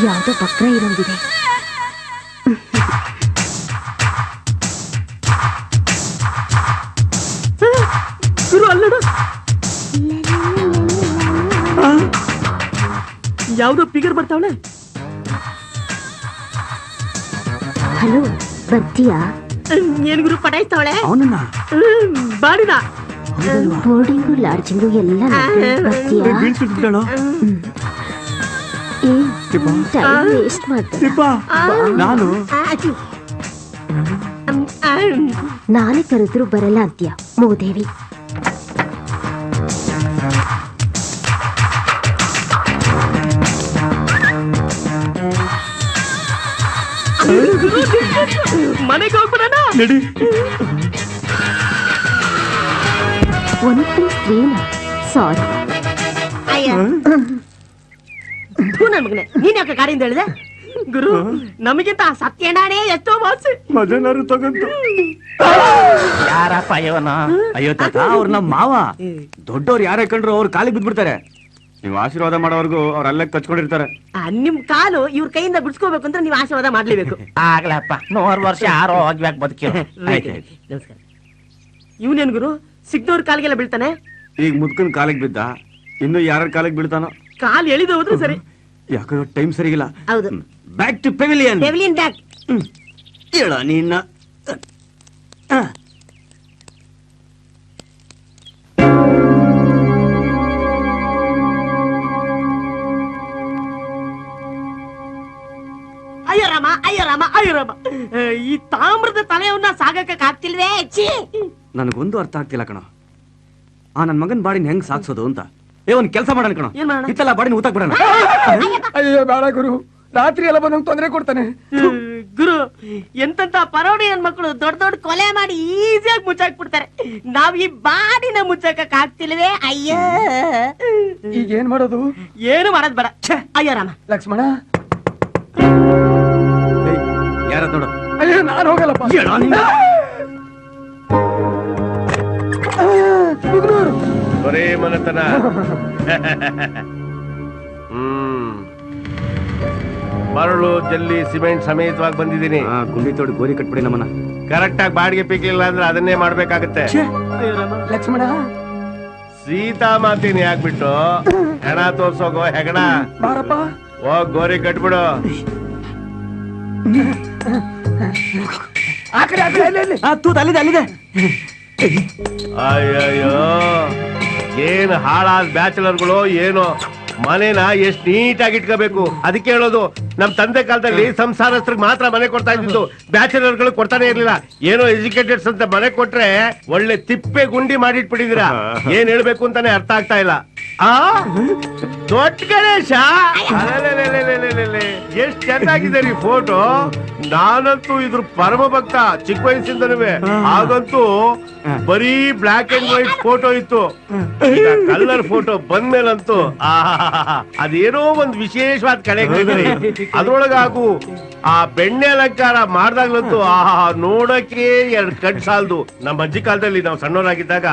ಯಾವ್ದೋ ಬಕ್ರ ಇರೋಂಗಿದೆ. ಗುರು ಅಲ್ಲಡ ಯಾವ್ದೋ ಫಿಗರ್ ಬರ್ತಾವಳೆ. ಹಲೋ, ಬರ್ತೀಯಾ? ಏನ್ ಗುರು ಪಟಾಯಿಸ್ತಾವಳೆ? ಅವನನ್ನ ಬಾಡಿನ ಬೋರ್ಡಿಂಗು ಲಾಡ್ಜಿಂಗು ಎಲ್ಲ ಬರ್ತೀಯಾ? ಬೀಳ್ಸಿದ್ದಾಳೋ ಟೈಮ್ ವೇಸ್ಟ್ ಮಾಡ್ತಾರೆ. ನಾನು ನಾನೇ ಕರೆದ್ರು ಬರಲ್ಲ ಅಂತೀಯ ಮೂದೇವಿ. ಮನೆಗೆ ಹೋಗ್ಬಿಡೋಣ. ಒಂದು ಸ್ತ್ರೀನ ಸಾರಿ. ನನ್ ಮಗನೆ, ನೀನ್ ಯಾಕೆ ಗಾಡಿಯಿಂದ ಹೇಳಿದೆ? ಗುರು, ನಮಗಿಂತ ಸತ್ಯಣ್ಣನೇ ಎಷ್ಟೋ ವಾಸಿ. ಮಜನಾರು ತಗೊಂಡು ಯಾರಪ್ಪ ಇವನ? ಅಯ್ಯೋ ತಾತ, ಅವ್ರ ನಮ್ಮ ಮಾವ. ದೊಡ್ಡವ್ರು ಯಾರೇ ಕಂಡ್ರು ಅವ್ರ ಕಾಲಿಗೆ ಬಿದ್ಬಿಡ್ತಾರೆ. ನೀವು ಆಶೀರ್ವಾದ ಮಾಡೋವರೆಗೂ ಅವ್ರ ಅಲ್ಲೇ ಕಚ್ಕೊಂಡಿರ್ತಾರೆ. ನಿಮ್ ಕಾಲು ಇವ್ರ ಕೈಯಿಂದ ಬಿಡ್ಸ್ಕೋಬೇಕು ಅಂದ್ರೆ ನೀವು ಆಶೀರ್ವಾದ ಮಾಡ್ಲೇಬೇಕು. ಆಗ್ಲಪ್ಪ, 100 ವರ್ಷ ಆರೋಗ್ಯವಾಗಿ ಬದುಕಿ. ನಮಸ್ಕಾರ. ಇವನೇನ್ ಗುರು, ಸಿಗ್ದವ್ರ ಕಾಲಿಗೆಲ್ಲ ಬೀಳ್ತಾನೆ? ಈಗ ಮುದ್ಕನ್ ಕಾಲಿಗೆ ಬಿದ್ದ, ಇನ್ನು ಯಾರ ಕಾಲಿಗೆ ಬೀಳ್ತಾನೋ. ಕಾಲ್ ಎಳಿದು ಹೋದ್ರೆ ಸರಿ. ಯಾಕೋ ಟೈಮ್ ಸರಿಗಿಲ್ಲ. ಹೌದು. Back to pavilion. Pavilion back. ಹೇಳ ನಿನ್ನ. ಅಯ್ಯೋ ರಾಮ, ಅಯ್ಯೋ ರಾಮ, ಅಯ್ಯೋ ರಾಮ. ಈ ತಾಮ್ರದ ತಲೆಯವನ್ನ ಸಾಗಕ್ಕೆ ಆಗ್ತಿಲ್ವೇ? ನನಗೊಂದು ಅರ್ಥ ಆಗ್ತಿಲ್ಲ ಕಣ. ಆ ನನ್ ಮಗನ್ ಬಾಡಿನ ಹೆಂಗ್ ಸಾಕ್ಸೋದು ಅಂತ. ಒಂದ್ ಕೆಲಸ ಮಾಡೋಣ ಕಣ, ಏನ್ ಮಾಡೋಣ? ಇತ್ತಲ್ಲ ಬಾಡಿನ ಊತಕ್ ಬಿಡೋಣ. ಅಯ್ಯೋ ಬೇಡ ಗುರು, ರಾತ್ರಿ ಎಲ್ಲ ಬಂದು ತೊಂದರೆ ಕೊಡ್ತಾನೆ. ಗುರು, ಎಂತ ಪರೋಡಿ ಹೆಣ್ಮಕ್ಳು ದೊಡ್ಡ ದೊಡ್ಡ ಕೊಲೆ ಮಾಡಿ ಈಸಿಯಾಗಿ ಮುಚ್ಚಾಕ್ಬಿಡ್ತಾರೆ. ನಾವ್ ಈ ಬಾಡಿನ ಮುಚ್ಚಾಕಕ್ ಆಗ್ತಿಲ್ವೇ? ಅಯ್ಯೋ, ಈಗ ಏನ್ ಮಾಡೋದು? ಏನು ಮಾಡೋದ್ ಬೇಡ. ಅಯ್ಯೋ ರಾಮ. ಲಕ್ಷ್ಮಣ, ಯಾರ ನೋಡು. ಅಯ್ಯೋ ನಾನು ಹೋಗಲ್ಲಪ್ಪ. ಬರೇ ಮನತನ. ಮರಳು, ಜಲ್ಲಿ, ಸಿಮೆಂಟ್ ಸಮೇತವಾಗಿ ಬಂದಿದ್ದೀನಿ. ಗುಂಡಿ ತೋಡಿ ಗೋರಿ ಕಟ್ಬಿಡಿ ನಮ್ಮನ್ನ. ಕರೆಕ್ಟ್ ಆಗಿ ಬಾಡಿಗೆ ಪಿಕ್ಲಿಲ್ಲ ಅಂದ್ರೆ ಅದನ್ನೇ ಮಾಡ್ಬೇಕಾಗತ್ತೆ. ಲಕ್ಷ್ಮಣ, ಸೀತಾ ಮಾತೀನಿ ಹಾಕ್ಬಿಟ್ಟು ಹೆಣ ತೋರ್ಸೋಗೋ ಹೆಗಣ. ಬಾರಪ್ಪ. ಹೋಗ್ ಗೋರಿ ಕಟ್ಬಿಡು. ಆ ಕಡೆ ಅಲ್ಲಿ ತೂತ್ ಅಲ್ಲಿದೆ ಅಲ್ಲಿದೆ. ಅಯ್ಯಯ್ಯೋ, ಏನ್ ಹಾಳಾದ ಬ್ಯಾಚುಲರ್ಗಳು ಏನೋ. ಮನೇನ ಎಷ್ಟ್ ನೀಟಾಗಿ ಇಟ್ಕೋಬೇಕು. ಅದಕ್ಕೆ ಹೇಳೋದು, ನಮ್ ತಂದೆ ಕಾಲದಲ್ಲಿ ಸಂಸಾರಸ್ಥರಿಗೆ ಮಾತ್ರ ಮನೆ ಕೊಡ್ತಾ ಇದ್ದು, ಬ್ಯಾಚುಲರ್ಗಳು ಕೊಡ್ತಾನೆ ಇರ್ಲಿಲ್ಲ. ಏನೋ ಎಜುಕೇಟೆಡ್ಸ್ ಅಂತ ಮನೆ ಕೊಟ್ರೆ ಒಳ್ಳೆ ತಿಪ್ಪೆ ಗುಂಡಿ ಮಾಡಿಟ್ಬಿಟ್ಟಿದೀರಾ. ಏನ್ ಹೇಳ್ಬೇಕು ಅಂತಾನೆ ಅರ್ಥ ಆಗ್ತಾ ಇಲ್ಲ. ಆ ದೊಡ್ಡ ಗಣೇಶ, ಎಷ್ಟ್ ಚೆನ್ನಾಗಿದೆ ರೀ ಫೋಟೋ. ನಾನಂತೂ ಇದ್ರ ಪರಮ ಭಕ್ತ ಚಿಕ್ಕ ವಯಸ್ಸಿಂದನೂ. ಆಗಂತೂ ಬರೀ ಬ್ಲಾಕ್ ಅಂಡ್ ವೈಟ್ ಫೋಟೋ ಇತ್ತು. ಕಲರ್ ಫೋಟೋ ಬಂದ್ಮೇಲಂತೂ ಅದೇನೋ ಒಂದ್ ವಿಶೇಷವಾದ ಕಳೆ. ಅದ್ರೊಳಗಾಗು ಆ ಬೆಣ್ಣೆ ಅಲಂಕಾರ ಮಾಡ್ದಾಗ್ಲಂತೂ ನೋಡಕ್ಕೆ 2 ಕಣ್ ಸಾಲದು. ನಮ್ಮ ಅಜ್ಜಿ ಕಾಲದಲ್ಲಿ ನಾವು ಸಣ್ಣವರಾಗಿದ್ದಾಗ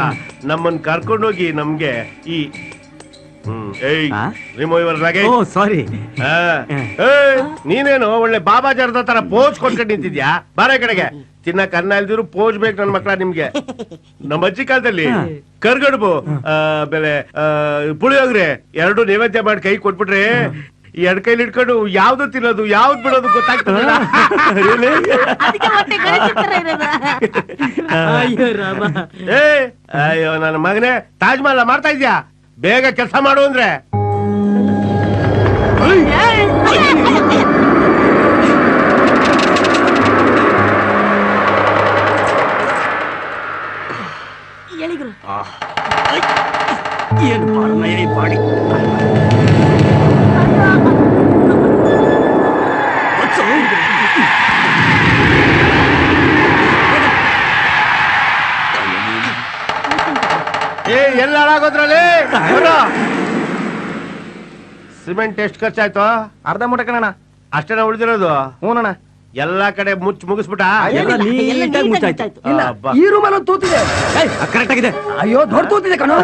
ನಮ್ಮನ್ ಕರ್ಕೊಂಡೋಗಿ ನಮ್ಗೆ ಈ ಸಾರಿ, ನೀನೇನು ಒಳ್ಳೆ ಬಾಬಾಜಾರದ ತರ ಪೋಸ್ ಕೊಟ್ಕೊಂಡು ನಿಂತಿದ್ಯಾ? ಬಾರ ಕಡೆಗೆ. ತಿನ್ನಕ್ ಅನ್ನ ಇಲ್ದಿರು ಪೋಸ್ ಬೇಕು ನನ್ ಮಕ್ಳ ನಿಮ್ಗೆ. ನಮ್ಮ ಅಜ್ಜಿ ಕಾಲದಲ್ಲಿ ಕರ್ಗಡ್ಬು, ಬೆಲೆ ಪುಳಿಯೋಗ್ರೆ 2 ನೈವೇದ್ಯ ಮಾಡಿ ಕೈ ಕೊಟ್ಬಿಟ್ರೆ 2 ಕೈಲಿ ಇಟ್ಕೊಂಡು ಯಾವ್ದು ತಿನ್ನೋದು ಯಾವ್ದು ಬಿಡೋದು ಗೊತ್ತಾಗ್ತದೆ. ಅಯ್ಯೋ ರಾಮ. ಅಯ್ಯೋ ನನ್ನ ಮಗನೇ, ತಾಜ್ ಮಹಲ್ ಮಾಡ್ತಾ ಇದ್ಯಾ? ಬೇಗ ಕೆಲಸ ಮಾಡು ಅಂದ್ರೆ. ಹೇಳಿದ್ರು ಏನು ಬಾಳನಯ್ಯ ಈ ಬಾಡಿ ಎಲ್ಲ ಹಾಳಾಗೋದ್ರಲ್ಲಿ ಸಿಮೆಂಟ್ ಎಷ್ಟು ಖರ್ಚಾಯ್ತು? ಅರ್ಧ ಮೂಟೆ ಕಣಣ್ಣ. ಅಷ್ಟೇನ ಉಳಿದಿರೋದು? ಹೂನಣ್ಣ. ಎಲ್ಲಾ ಕಡೆ ಮುಗಿಸ್ಬಿಟ್ಟ? ಎಲ್ಲ ನೀಟಾಗಿ ಮುಚ್ಚಾಯ್ತು. ಇಲ್ಲ ಈ ರೂಮಲ್ಲಿ ಒಂದು ತೂತಿದೆ. ಕರೆಕ್ಟ್ ಆಗಿದೆ. ಅಯ್ಯೋ ದೊಡ್ಡ ತೂತಿದೆ ಕಣೋ.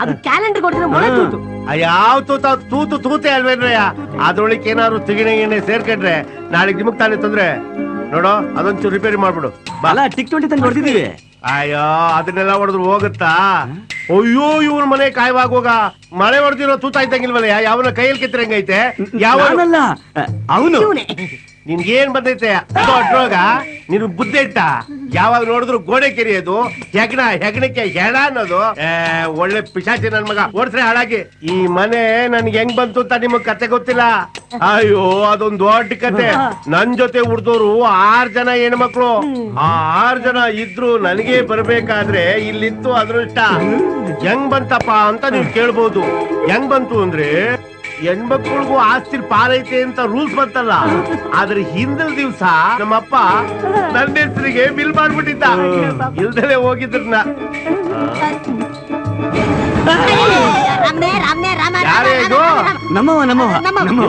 ಅದು ಕ್ಯಾಲೆಂಡರ್ ಕೊಡ್ತಾರೆ ಮೊಳೆ ತೂತು. ಯಾವ ತೂತೆ ಅಲ್ವೇನ್ರಯ್ಯ? ಅದ್ರೊಳಗೆ ಏನಾದ್ರು ತಿಗಿಣೆ ಗಿಣೆ ಸೇರ್ಕೊಂಡ್ರೆ ನಾಳೆಗ್ ನಿಮಗ್ ತಾನೇ ತೊಂದ್ರೆ. ನೋಡು ಅದೊಂಚೂರು ರಿಪೇರಿ ಮಾಡ್ಬಿಡು. ಅಲ್ಲ ಟಿಕ್-20 ತಂದು ಹೊಡೆದಿದ್ದೀವಿ. ಅಯ್ಯೋ ಅದನ್ನೆಲ್ಲ ಹೊಡೆದ್ರು ಹೋಗುತ್ತಾ? ಅಯ್ಯೋ ಇವ್ರ ಮನೆ ಕಾಯುವಾಗ ಮಳೆ ಹೊಡೆದಿರೋ ತೂತ ಇದ್ದಂಗಿಲ್ವಲ್ಲ? ಯಾವನ ಕೈಯಲ್ಲಿ ಕಿತ್ತರಂಗೈತೆ? ಯಾವ ಅವನು ನಿನ್ಗೇನ್ ಬಂದೈತೆ ದೊಡ್ಡೋಗ? ನಿನ್ ಬುದ್ಧಿ ಐತಾ? ಯಾವಾಗ ನೋಡಿದ್ರು ಗೋಡೆ ಕೆರಿಯೋದು, ಹೆಗಣಕ್ಕೆ ಹೆಣ ಅನ್ನೋದು. ಒಳ್ಳೆ ಪಿಶಾಚಿ ನನ್ ಮಗ. ಓಡ್ಸ್ರೆ ಹಾಳಾಗಿ. ಈ ಮನೆ ನನ್ಗೆ ಹೆಂಗ್ ಬಂತು ಅಂತ ನಿಮಗ್ ಕತೆ ಗೊತ್ತಿಲ್ಲ. ಅಯ್ಯೋ ಅದೊಂದ್ ದೊಡ್ಡ ಕತೆ. ನನ್ ಜೊತೆ ಉಡ್ದೋರು 6 ಜನ ಹೆಣ್ಮಕ್ಳು. ಆ 6 ಜನ ಇದ್ರು ನನಗೆ ಬರ್ಬೇಕಾದ್ರೆ ಇಲ್ಲಿತ್ತು ಅದೃಷ್ಟ. ಹೆಂಗ್ ಬಂತಪ್ಪ ಅಂತ ನೀವ್ ಕೇಳ್ಬೋದು. ಹೆಂಗ್ ಬಂತು ಅಂದ್ರೆ ಹೆಣ್ಮಕ್ಳಿಗೂ ಆಸ್ತಿ ಪಾಲೈತೆ ಅಂತ ರೂಲ್ಸ್ ಬಂತಲ್ಲ, ಆದ್ರೆ ಹಿಂದಿನ ದಿವ್ಸ ನಮ್ಮಪ್ಪ ನನ್ನ ಹೆಸರಿಗೆ ಬಿಲ್ ಮಾಡ್ಬಿಟ್ಟಿದ್ದ. ಇಲ್ದಲೆ ಹೋಗಿದ್ರನ್ನ. ಯಾರೇ ಇದು?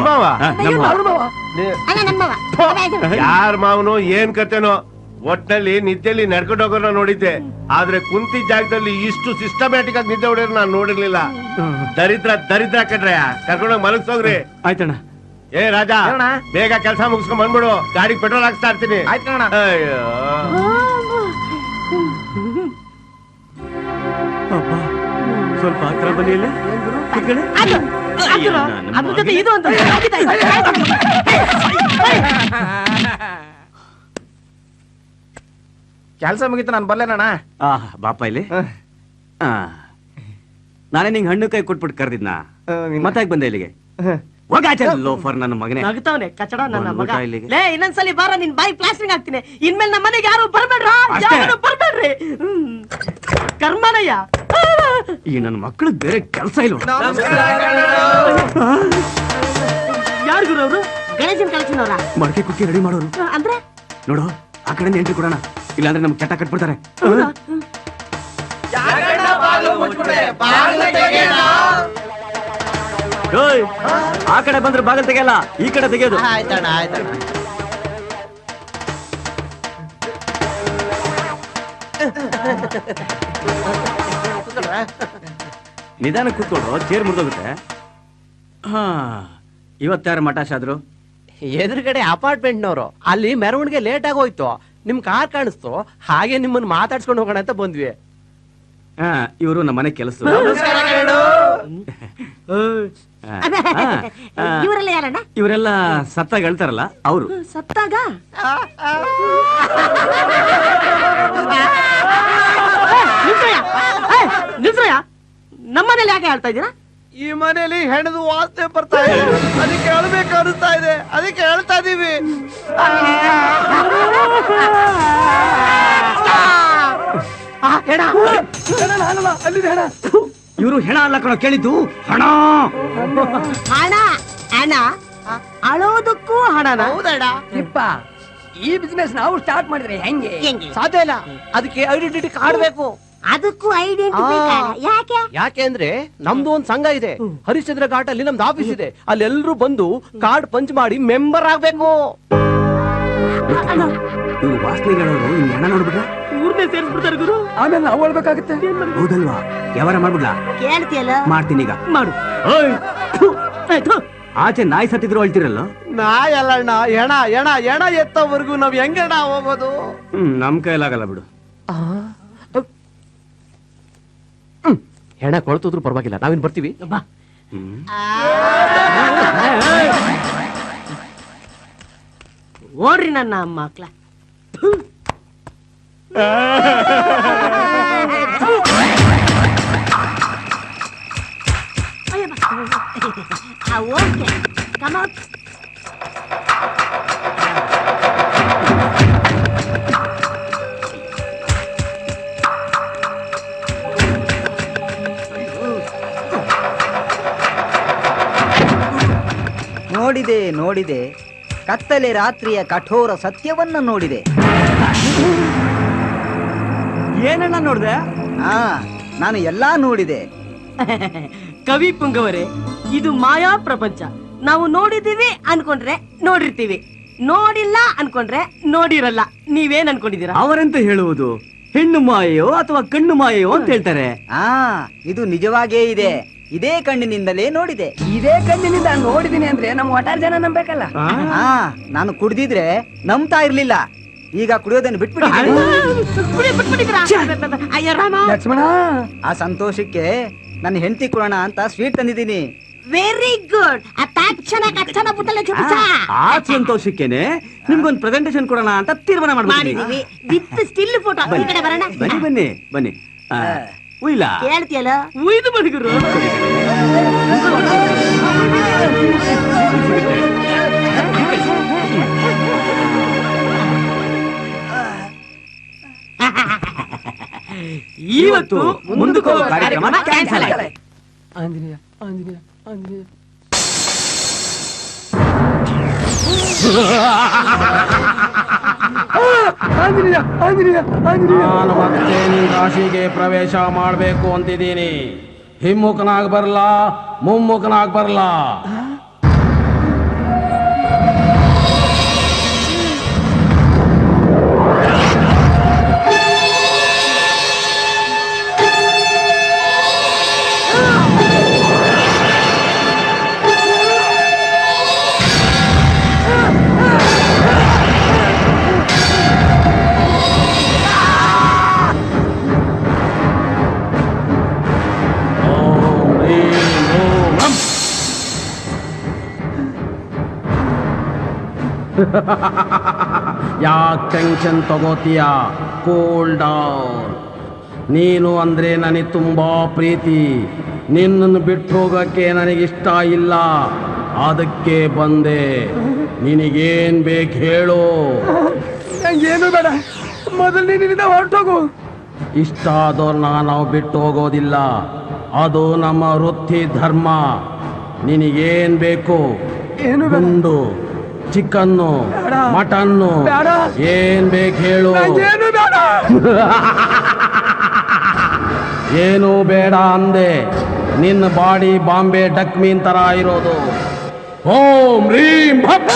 ನಿಮ್ಮವ? ಯಾರ ಮಾವನು ಏನ್ ಕತೆನೋ. ಒಟ್ನಲ್ಲಿ ನಿದ್ದೆಯಲ್ಲಿ ನಡ್ಕೊಂಡು ಹೋಗೋಣ ನೋಡಿದ್ದೆ, ಆದ್ರೆ ಕುಂತಿ ಜಾಗದಲ್ಲಿ ಇಷ್ಟು ಸಿಸ್ಟಮ್ಯಾಟಿಕ್ ಆಗಿ ನಿದ್ದೆ ಹೊಡೆಯೋರು ನಾನು ನೋಡಿರ್ಲಿಲ್ಲ. ದರಿದ್ರ ಕಡ್ರಯ್ಯ. ಕರ್ಕೊಂಡೋಗಿ ಮಲಗ್ಸೋಗ್ರಿ. ಆಯ್ತಣ್ಣ. ಏ ರಾಜ, ಬೇಗ ಕೆಲಸ ಮುಗಿಸ್ಕೊಂಡ್ ಬಂದ್ಬಿಡು. ಗಾಡಿಗೆ ಪೆಟ್ರೋಲ್ ಹಾಕ್ಸ್ತಾ ಇರ್ತೀನಿ. ಅಯ್ಯೋ ಅಪ್ಪ ಸ್ವಲ್ಪ ಹತ್ರ ಬನ್ನಿ ಇಲ್ಲಿ. ಅದ್ರ ಜೊತೆ ಇದು ಅಂತ ಕೆಲ್ಸ ಮುಗೀತು, ನಾನು ಬರ್ಲೇನಣ್ಣ. ಬಾಪ ಇಲ್ಲಿ. ನಾನೇ ನಿಂಗೆ ಹಣ್ಣು ಕೈ ಕೊಟ್ಬಿಟ್ಟು ಕರ್ದಿದ್ನ. ಮತ್ತಾಗಿ ಬಂದೆ ಇಲ್ಲಿಗೆ? ಲೋಫರ್ ನನ್ನ ಮಗನೇ. ನಗ್ತಾವನೆ ಕಚಡ ನನ್ನ ಮಗ. ಇಲ್ಲಿಗೆ ಲೇ ಇನ್ನೊಂದ್ಸಲಿ ಬಾರ, ನಿನ್ ಬಾಯಿ ಪ್ಲಾಸ್ಟಿಂಗ್ ಹಾಕ್ತೀನಿ. ಇನ್ಮೇಲೆ ನಮ್ಮ ಮನೆಗೆ ಯಾರು ಬರ್ಬೇಡ್ರ, ಬರ್ಬೇಡ್ರಿ. ಕರ್ಮನಯ್ಯ. ಈ ನನ್ನ ಮಕ್ಕಳಿಗೆ ಬೇರೆ ಕೆಲಸ ಇಲ್ವ? ಯಾರು ಗುರು ಅವರು? ಗಣೇಶನ್ ಕಳಿಸಿನವ್ರ? ಮಡಕೆ ಕುಕ್ಕಿ ರೆಡಿ ಮಾಡೋರು. ಅಂದ್ರೆ ನೋಡು ಆ ಕಡೆ ಎಂಟ್ರಿ ಕೊಡೋಣ, ಇಲ್ಲಾಂದ್ರೆ ನಮ್ಗೆ ಚಟ ಕಟ್ಬಿಡ್ತಾರೆ. ಆ ಕಡೆ ಬಂದ್ರೆ ಬಾಗಿಲು ತೆಗೆಯಲ್ಲ, ಈ ಕಡೆ ತೆಗೆಯೋದು. ಆಯ್ತಣ್ಣ ಆಯ್ತಣ್ಣ. ನಿಧಾನ ಕೂತ್ಕೊಡು, ಚೇರ್ ಮುರಿದೋಗುತ್ತೆ. ಹಾ ಇವತ್ತಾರು ಮಟಾಶ್ ಆದ್ರು? ಎದುರುಗಡೆ ಅಪಾರ್ಟ್ಮೆಂಟ್ನವರು. ಅಲ್ಲಿ ಮೆರವಣಿಗೆ ಲೇಟ್ ಆಗೋಯ್ತು, ನಿಮ್ ಕಾರ್ ಕಾಣಿಸ್ತು, ಹಾಗೆ ನಿಮ್ಮನ್ನ ಮಾತಾಡ್ಸ್ಕೊಂಡು ಹೋಗೋಣ ಅಂತ ಬಂದ್ವಿ. ಇವರು ನಮ್ಮ ಮನೆ ಕೆಲಸ. ಇವರೆಲ್ಲ ಯಾರಣ್ಣ? ಇವರೆಲ್ಲ ಸತ್ತಾಗ ಹೇಳ್ತಾರಲ್ಲ ಅವರು. ಸತ್ತಾಗ ನಿಲ್ಸಯ್ಯ, ನಮ್ಮನೇಲಿ ಯಾಕೆ ಹೇಳ್ತಾ ಇದ್ದೀರಾ? ಈ ಮನೇಲಿ ಹೆಣದು ವಾಸನೆ ಬರ್ತಾ ಇದೆ, ಅದಕ್ಕೆ ಹೇಳ್ಬೇಕು ಅನಿಸ್ತಾ ಇದೆ, ಅದಕ್ಕೆ ಹೇಳ್ತಾ ಇದೀವಿ. ಇವರು ಹೆಣ ಅಲ್ಲ ಕಣ ಕೇಳಿದ್ದು, ಹಣ. ಹಣ ಹಣ ಅಳೋದಕ್ಕೂ ಹಣನ? ಹೌದಣ್ಣ. ಇಪ್ಪ ಈ ಬಿಸ್ನೆಸ್ ನಾವು ಸ್ಟಾರ್ಟ್ ಮಾಡಿದ್ರೆ ಹೆಂಗೆ? ಸಾಧ್ಯ ಇಲ್ಲ, ಅದಕ್ಕೆ ಐಡೆಂಟಿಟಿ ಕಾರ್ಡ್ ಬೇಕು. ಅದಕ್ಕೂ ಐಡೆಂಟಿಟಿ ಯಾಕೆ? ಯಾಕೆ ಅಂದ್ರೆ ನಮ್ದು ಒಂದ್ ಸಂಘ ಇದೆ, ಹರಿಶ್ಚಂದ್ರ ಘಾಟ್ ಅಲ್ಲಿ ನಮ್ದು ಆಫೀಸ್ ಇದೆ. ಅಲ್ಲಿ ಎಲ್ರು ಬಂದು ಕಾರ್ಡ್ ಪಂಚ್ ಮಾಡಿ ಮೆಂಬರ್ ಆಗ್ಬೇಕು. ಇವ್ರು ವಾಸನೆಗಳವರು ಇನ್ ಹೆಣ ನೋಡ್ಬಿಟ್ರ ಊರ್ನೇ ಸೇರಿಸ್ಬಿಡ್ತಾರೆ ಗುರು. ಆಮೇಲೆ ನಾವು ಹೇಳ್ಬೇಕಾಗುತ್ತೆ. ಹೌದಲ್ವಾ? ವ್ಯವಹಾರ ಮಾಡ್ಬಿಡ್ಲಾ? ಕೇಳ್ತಿಯಲ್ಲ, ಮಾಡ್ತೀನಿ ಈಗ. ಮಾಡು. ಆಚೆ ನಾಯಿ ಸತ್ತಿದ್ರು ಅಳ್ತಿರಲ್ಲ? ನಾಯ್ ಅಲ್ಲಣ್ಣ, ಹೆಣ ಹೆಣ ಹೆಣ ಎತ್ತವರೆಗೂ ನಾವ್ ಹೆಂಗಣ್ಣ ಹೋಗೋದು? ನಮ್ ಕೈಲಾಗಲ್ಲ ಬಿಡು. ಹೆಣ ಕೊಳ್ತಿದ್ರು ಪರವಾಗಿಲ್ಲ, ನಾವಿನ್ ಬರ್ತೀವಿ. ಓಡ್ರಿ ನನ್ನ ಮಕ್ಳ. Okay come out. ನೋಡಿದೆ, ಕತ್ತಲೆ ರಾತ್ರಿಯ ಕಠೋರ ಸತ್ಯವನ್ನ ನೋಡಿದೆ. ಏನಣ್ಣ ನೋಡ್ದೆ? ನಾನು ಎಲ್ಲಾ ನೋಡಿದೆ. ಕವಿ ಪುಂಗವರೇ, ಇದು ಮಾಯಾ ಪ್ರಪಂಚ. ನಾವು ನೋಡಿದೀವಿ ಅನ್ಕೊಂಡ್ರೆ ನೋಡಿರ್ತೀವಿ, ನೋಡಿಲ್ಲ ಅನ್ಕೊಂಡ್ರೆ ನೋಡಿರಲ್ಲ. ನೀವೇನ್ ಅನ್ಕೊಂಡಿದ್ದೀರಾ? ಅವರೆಂತ ಹೇಳುವುದು, ಹೆಣ್ಣು ಮಾಯೆಯೋ ಅಥವಾ ಕಣ್ಣು ಮಾಯೆಯೋ ಅಂತ ಹೇಳ್ತಾರೆ. ಇದು ನಿಜವಾಗೇ ಇದೆ. ಇದೇ ಕಣ್ಣಿನಿಂದಲೇ ನೋಡಿದೆ. ಇದೇ ಕಣ್ಣಿನಿಂದ ನೋಡಿದೀನಿ ಅಂದ್ರೆ ನಮ್ಮ ಒಟ್ಟಾರೆ ಜನ ನಂಬೇಕಲ್ಲ. ನಾನು ಕುಡ್ದಿದ್ರೆ ನಂಬ್ತಾ ಇರ್ಲಿಲ್ಲ. ಈಗ ಕುಡಿಯೋದನ್ನು ಬಿಟ್ಬಿಟ್ಟಿದ್ದೀನಿ. ಅಯ್ಯ ರಾಮ, ಲಕ್ಷ್ಮಣ, ಆ ಸಂತೋಷಕ್ಕೆ ನನ್ನ ಹೆಂಡತಿ ಕೊಡೋಣ ಅಂತ ಸ್ವೀಟ್ ತಂದಿದ್ದೀನಿ. Very good. ಆ ಸಂತೋಷಕ್ಕೇನೆ ನಿಮ್ಗೊಂದು ಪ್ರೆಸೆಂಟೇಶನ್ ಕೊಡೋಣ ಅಂತ ತೀರ್ಮಾನ ಮಾಡಿದೀವಿ. With still photo. ಈ ಕಡೆ ಬರೋಣ. ಬನ್ನಿ ಬನ್ನಿ ಬನ್ನಿ. ಉಯ್ಲ ಕೇಳ್ತಿಯಲ್ಲ, ಉಯ್ದು ಬಡಿಗರು. ಇವತ್ತು ಮುಂದಕ್ಕೆ ಹೋಗೋ ಕಾರ್ಯಕ್ರಮ ಕ್ಯಾನ್ಸಲ್ ಆಯ್ತು. ಆಂಜನೇಯ ಆಂಜನೇಯ ಆಂಜನೇಯ. ಆಂಜನೇಯ ಆಂಜನೇಯ ಆಂಜನೇಯ. ನಾನು ಮತ್ತೆ ನಿನ್ ರಾಶಿಗೆ ಪ್ರವೇಶ ಮಾಡಬೇಕು ಅಂತಿದ್ದೀನಿ. ಹಿಮ್ಮುಖನಾಗ್ ಬರ್ಲಾ, ಮುಮ್ಮುಖನಾಗ್ ಬರ್ಲಾ? ಯಾಕೆ ಟೆನ್ಷನ್ ತಗೋತೀಯ? Cool down. ನೀನು ಅಂದ್ರೆ ನನಗೆ ತುಂಬಾ ಪ್ರೀತಿ. ನಿನ್ನನ್ನು ಬಿಟ್ಟು ಹೋಗಕ್ಕೆ ನನಗಿಷ್ಟ ಇಲ್ಲ, ಅದಕ್ಕೆ ಬಂದೆ. ನಿನಗೇನ್ ಬೇಕು ಹೇಳು? ಏನು ಬೇಡ, ಮೊದಲು ನೀನಿಂದ ಹೊರಟೋಗು. ಇಷ್ಟ ಆದವ್ರನ್ನ ನಾವು ಬಿಟ್ಟು ಹೋಗೋದಿಲ್ಲ, ಅದು ನಮ್ಮ ವೃತ್ತಿ ಧರ್ಮ. ನಿನಗೇನ್ ಬೇಕು? ಏನು ಬೇಡ. ಗುಂಡು, ಚಿಕನ್ನು, ಮಟನ್ನು, ಬೇಡ. ಏನ್ ಬೇಕು ಹೇಳು? ಏನು ಬೇಡ. ಏನು ಬೇಡ ಅಂದೆ. ನಿನ್ನ ಬಾಡಿ ಬಾಂಬೆ ಡಕ್ ಮೀನ್ ತರ ಇರೋದು. ಓಂ ರೀಂ ಭಪ್.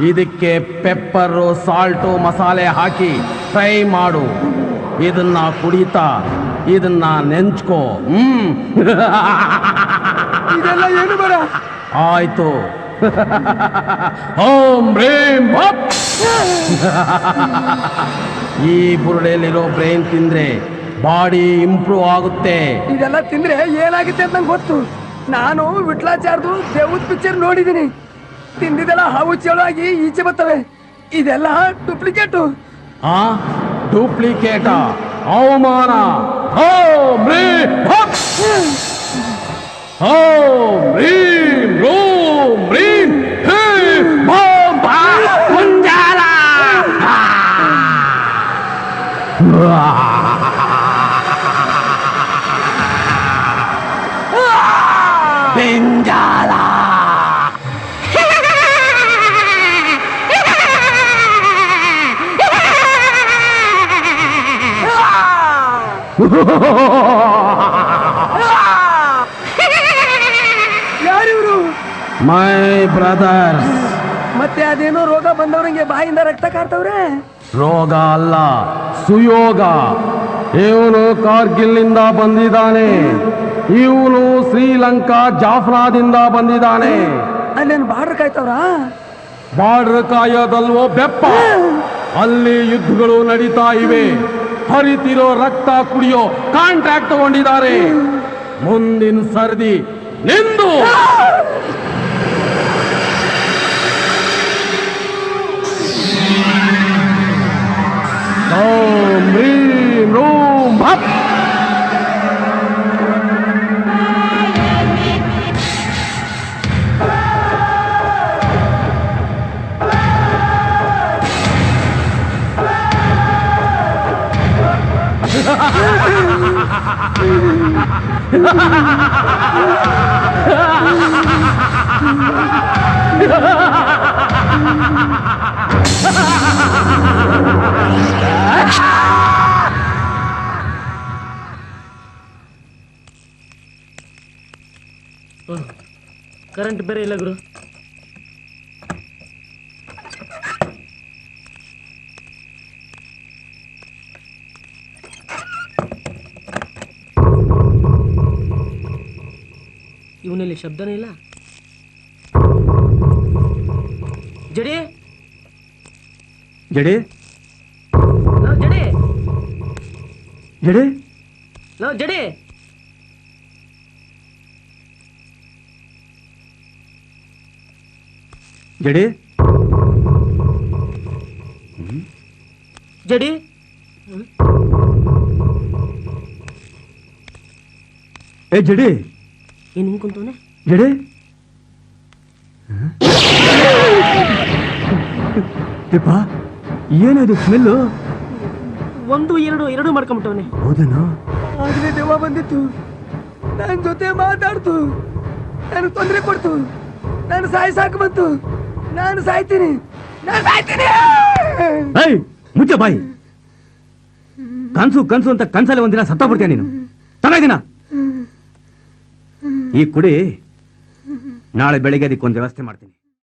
ಇದಕ್ಕೆ ಪೆಪ್ಪರು, ಸಾಲ್ಟು, ಮಸಾಲೆ ಹಾಕಿ ಫ್ರೈ ಮಾಡು. ಇದನ್ನ ಕುಡಿತಾ ಇದನ್ನ ನೆಂಚ್ಕೋ. ಇದೆಲ್ಲ ಏನು ಬೇಡ. ಆಯ್ತು. ಓಂ ರೀಂ ಭಪ್. ಈ ಬುರುಡೆಯಲ್ಲಿರೋ ಬ್ರೈನ್ ತಿಂದ್ರೆ ಬಾಡಿ ಇಂಪ್ರೂವ್ ಆಗುತ್ತೆ. ಇದೆಲ್ಲ ತಿಂದ್ರೆ ಏನಾಗುತ್ತೆ ಅಂತ ನಂಗೆ ಗೊತ್ತು. ನಾನು ವಿಟ್ಲಾಚಾರ್ದು ದೇವದ್ ಪಿಕ್ಚರ್ ನೋಡಿದ್ದೀನಿ. ತಿಂದಿದೆಲ್ಲ ಹಾವು ಚೇಳಾಗಿ ಈಚೆ ಬರ್ತವೆ. ಇದೆಲ್ಲ ಡೂಪ್ಲಿಕೇಟು. ಡೂಪ್ಲಿಕೇಟ? ಅವಮಾನ. ಓಂ ರೀಂ ಭಪ್. ಓಂ ರೀಂ ರೂಂ ರೀಂ ಹೀಂ ಭಂ ಭಾ ಕುಂಜಾಲ. ಬೆಂಜಾಲ. ಯಾರಿವ್ರು? My brothers. ಮತ್ತೆ ಅದೇನೋ ರೋಗ ಬಂದವ್ರಂಗೆ ಬಾಯಿಂದ ರಕ್ತ ಕಾರ್ತವ್ರೆ. ರೋಗ ಅಲ್ಲ, ಸುಯೋಗ. ಇವನು ಕಾರ್ಗಿಲ್ನಿಂದ ಬಂದಿದ್ದಾನೆ. ಇವನು ಶ್ರೀಲಂಕಾ ಜಾಫ್ನಾದಿಂದ ಬಂದಿದ್ದಾನೆ. ಅಲ್ಲೇನು ಬಾರ್ಡರ್ ಕಾಯ್ತವ್ರ? ಬಾರ್ಡರ್ ಕಾಯೋದಲ್ವೋ ಬೆಪ್ಪ. ಅಲ್ಲಿ ಯುದ್ಧಗಳು ನಡೀತಾ ಇವೆ. ಹರಿತಿರೋ ರಕ್ತ ಕುಡಿಯೋ ಕಾಂಟ್ರಾಕ್ಟ್ ತಗೊಂಡಿದ್ದಾರೆ. ಮುಂದಿನ ಸರ್ದಿ ನಿಂದು. ಓಂ ರೀಂ ರೂಂ ಭಪ್. ಕರೆಂಟ್ ಬೇರೆ ಇಲ್ಲ ಗುರು. ಇವನಲ್ಲಿ ಶಬ್ದನೇ ಇಲ್ಲ. ಜಡಿ ಜಡೆ ಲೋ ಜಡಿ ಜಡೆ ಲೋ ಜಡಿ ಜಡೆ ಜಡಿ ಏ ಜಡೆ ಏನ್ ಹಿಂಗ್ ಕುಂತವನೆ? ಜಡೆ ದೀಪ ಏನದು ಸ್ಮೆಲ್ಲು? ಒಂದು ಎರಡು ಮಾಡ್ಕೊಂಬಿಟ್ಟವನೆ. ಹೌದೇನೋ? ಆಗ್ಲೇ ದೆವ್ವ ಬಂದಿತ್ತು, ನನ್ನ ಜೊತೆ ಮಾತಾಡ್ತು, ನನಗೆ ತೊಂದರೆ ಕೊಡ್ತು, ನಾನು ಸಾಕು ಬಂತು, ನಾನು ಸಾಯ್ತೀನಿ. ಏಯ್ ಮುಚ್ಚ ಬಾಯಿ. ಕನ್ಸು ಕನ್ಸು ಅಂತ ಕನ್ಸಲ್ಲಿ ಒಂದಿನ ಸತ್ತೋಗ್ಬಿಡ್ತೀಯ ನೀನು. ತಲೆದಿನ ಈ ಕುಡಿ, ನಾಳೆ ಬೆಳಿಗ್ಗೆ ಅದಕ್ಕೊಂದು ವ್ಯವಸ್ಥೆ ಮಾಡ್ತೀನಿ.